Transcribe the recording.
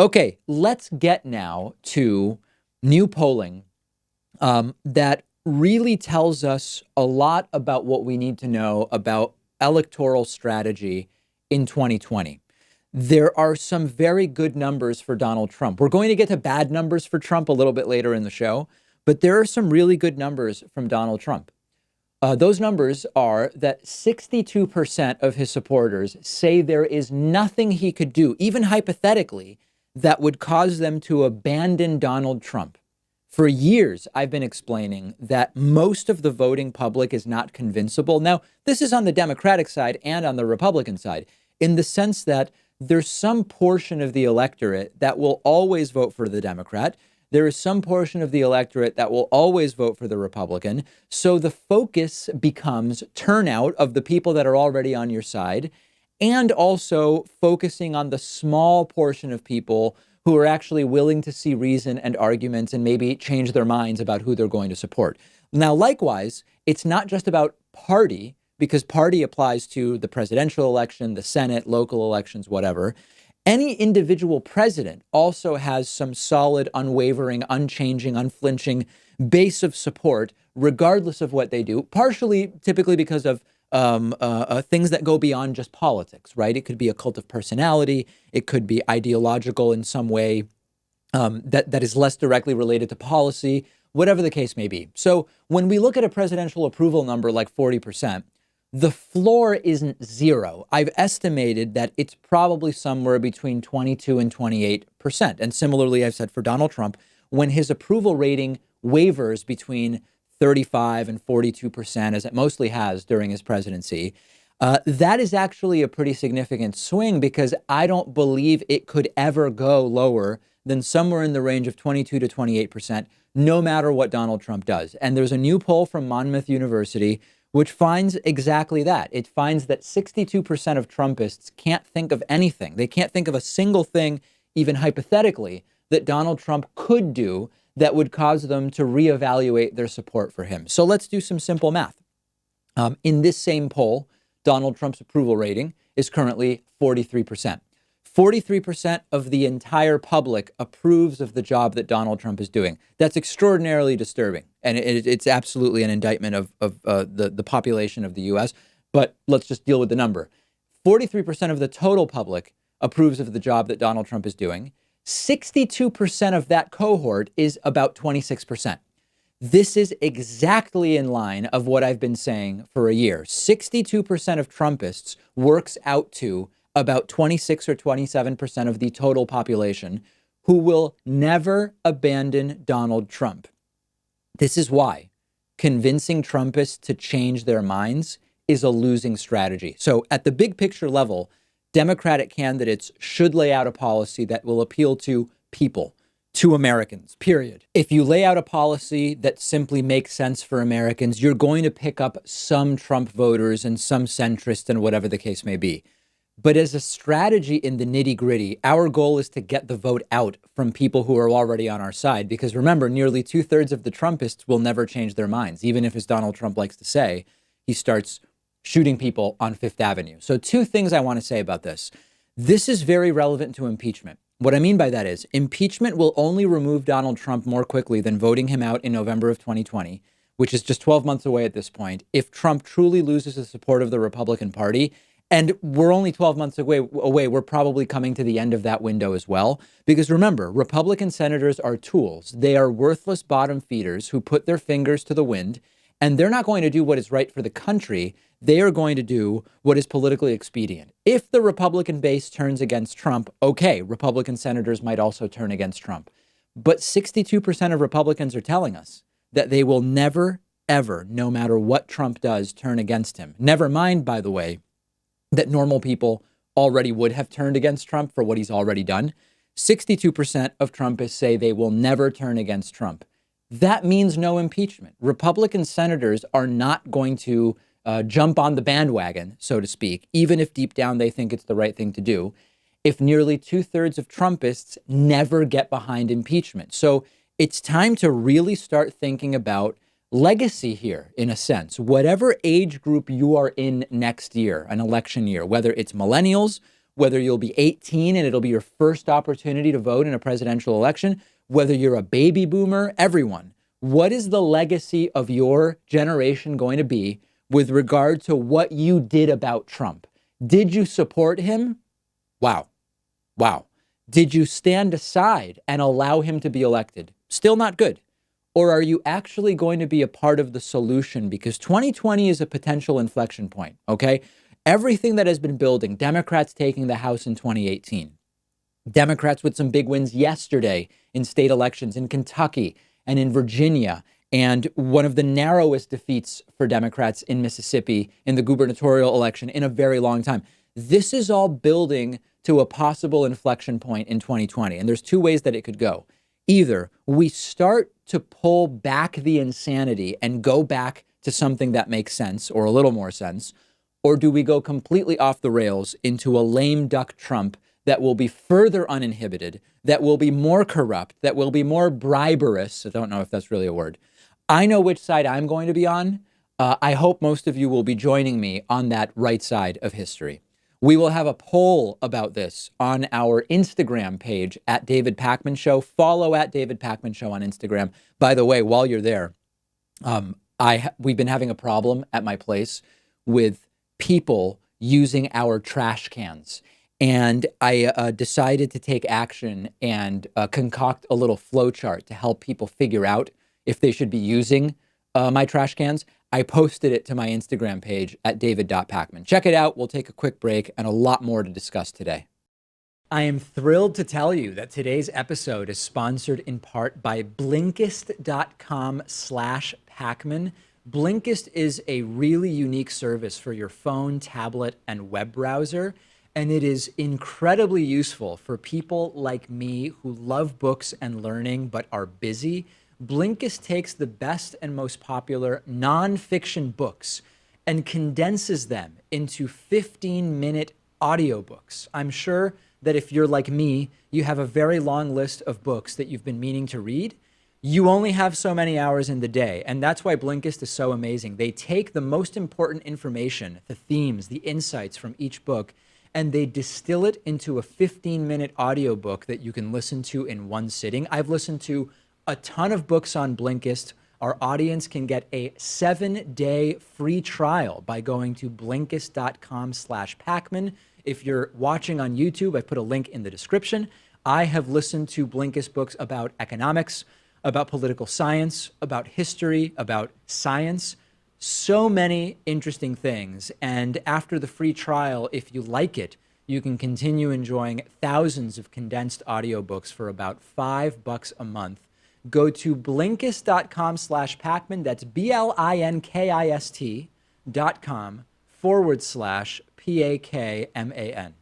Okay, let's get now to new polling that really tells us a lot about what we need to know about electoral strategy in 2020. There are some very good numbers for Donald Trump. We're going to get to bad numbers for Trump a little bit later in the show, but there are some really good numbers from Donald Trump. Those numbers are that 62% of his supporters say there is nothing he could do, even hypothetically, that would cause them to abandon Donald Trump. For years, I've been explaining that most of the voting public is not convincible. Now, this is on the Democratic side and on the Republican side, in the sense that there's some portion of the electorate that will always vote for the Democrat. There is some portion of the electorate that will always vote for the Republican. So the focus becomes turnout of the people that are already on your side, and also focusing on the small portion of people who are actually willing to see reason and arguments and maybe change their minds about who they're going to support. Now, likewise, it's not just about party, because party applies to the presidential election, the Senate, local elections, whatever. Any individual president also has some solid, unwavering, unchanging, unflinching base of support, regardless of what they do, partially typically because of things that go beyond just politics, right? It could be a cult of personality. It could be ideological in some way that is less directly related to policy, whatever the case may be. So when we look at a presidential approval number like 40%, the floor isn't zero. I've estimated that it's probably somewhere between 22 and 28%. And similarly, I've said for Donald Trump, when his approval rating wavers between 35 and 42%, as it mostly has during his presidency, that is actually a pretty significant swing, because I don't believe it could ever go lower than somewhere in the range of 22 to 28%, no matter what Donald Trump does. And there's a new poll from Monmouth University which finds exactly that. It finds that 62% of Trumpists can't think of anything. They can't think of a single thing, even hypothetically, that Donald Trump could do that would cause them to reevaluate their support for him. So let's do some simple math. In this same poll, Donald Trump's approval rating is currently 43%. 43% of the entire public approves of the job that Donald Trump is doing. That's extraordinarily disturbing. And it's absolutely an indictment of the population of the U.S. But let's just deal with the number. 43% of the total public approves of the job that Donald Trump is doing. 62% of that cohort is about 26%. This is exactly in line of what I've been saying for a year. 62% of Trumpists works out to about 26 or 27% of the total population who will never abandon Donald Trump. This is why convincing Trumpists to change their minds is a losing strategy. So at the big picture level, Democratic candidates should lay out a policy that will appeal to people, to Americans, period. If you lay out a policy that simply makes sense for Americans, you're going to pick up some Trump voters and some centrists and whatever the case may be. But as a strategy in the nitty gritty, our goal is to get the vote out from people who are already on our side. Because remember, nearly 2/3 of the Trumpists will never change their minds, even if, as Donald Trump likes to say, he starts shooting people on Fifth Avenue. So two things I want to say about this. This is very relevant to impeachment. What I mean by that is impeachment will only remove Donald Trump more quickly than voting him out in November of 2020, which is just 12 months away at this point, if Trump truly loses the support of the Republican Party. And we're only 12 months away. We're probably coming to the end of that window as well. Because remember, Republican senators are tools. They are worthless bottom feeders who put their fingers to the wind, and they're not going to do what is right for the country. They are going to do what is politically expedient. If the Republican base turns against Trump, okay, Republican senators might also turn against Trump. But 62% of Republicans are telling us that they will never, ever, no matter what Trump does, turn against him. Never mind, by the way, that normal people already would have turned against Trump for what he's already done. 62% of Trumpists say they will never turn against Trump. That means no impeachment. Republican senators are not going to jump on the bandwagon, so to speak, even if deep down they think it's the right thing to do, if nearly 2/3 of Trumpists never get behind impeachment. So it's time to really start thinking about legacy here, in a sense. Whatever age group you are in next year, an election year, whether it's millennials, whether you'll be 18 and it'll be your first opportunity to vote in a presidential election, whether you're a baby boomer, everyone. What is the legacy of your generation going to be with regard to what you did about Trump? Did you support him? Wow. Wow. Did you stand aside and allow him to be elected? Still not good. Or are you actually going to be a part of the solution? Because 2020 is a potential inflection point, okay? Everything that has been building, Democrats taking the House in 2018, Democrats with some big wins yesterday in state elections in Kentucky and in Virginia, and one of the narrowest defeats for Democrats in Mississippi in the gubernatorial election in a very long time. This is all building to a possible inflection point in 2020. And there's two ways that it could go. Either we start to pull back the insanity and go back to something that makes sense or a little more sense, or do we go completely off the rails into a lame duck Trump that will be further uninhibited, that will be more corrupt, that will be more briberous? I don't know if that's really a word. I know which side I'm going to be on. I hope most of you will be joining me on that right side of history. We will have a poll about this on our Instagram page at David Pakman Show. Follow at David Pakman Show on Instagram. By the way, while you're there, we've been having a problem at my place with people using our trash cans. And I decided to take action and concoct a little flow chart to help people figure out if they should be using my trash cans. I posted it to my Instagram page at david.pakman. Check it out. We'll take a quick break and a lot more to discuss today. I am thrilled to tell you that today's episode is sponsored in part by Blinkist.com/Pakman. Blinkist is a really unique service for your phone, tablet, and web browser. And it is incredibly useful for people like me who love books and learning but are busy. Blinkist takes the best and most popular nonfiction books and condenses them into 15-minute audiobooks. I'm sure that if you're like me, you have a very long list of books that you've been meaning to read. You only have so many hours in the day, and that's why Blinkist is so amazing. They take the most important information, the themes, the insights from each book, and they distill it into a 15-minute audiobook that you can listen to in one sitting. I've listened to a ton of books on Blinkist. Our audience can get a 7-day free trial by going to Blinkist.com/Pakman. If you're watching on YouTube, I put a link in the description. I have listened to Blinkist books about economics, about political science, about history, about science. So many interesting things. And after the free trial, if you like it, you can continue enjoying thousands of condensed audiobooks for about $5 a month. Go to Blinkist.com/Pakman. That's BLINKIST.com/PAKMAN.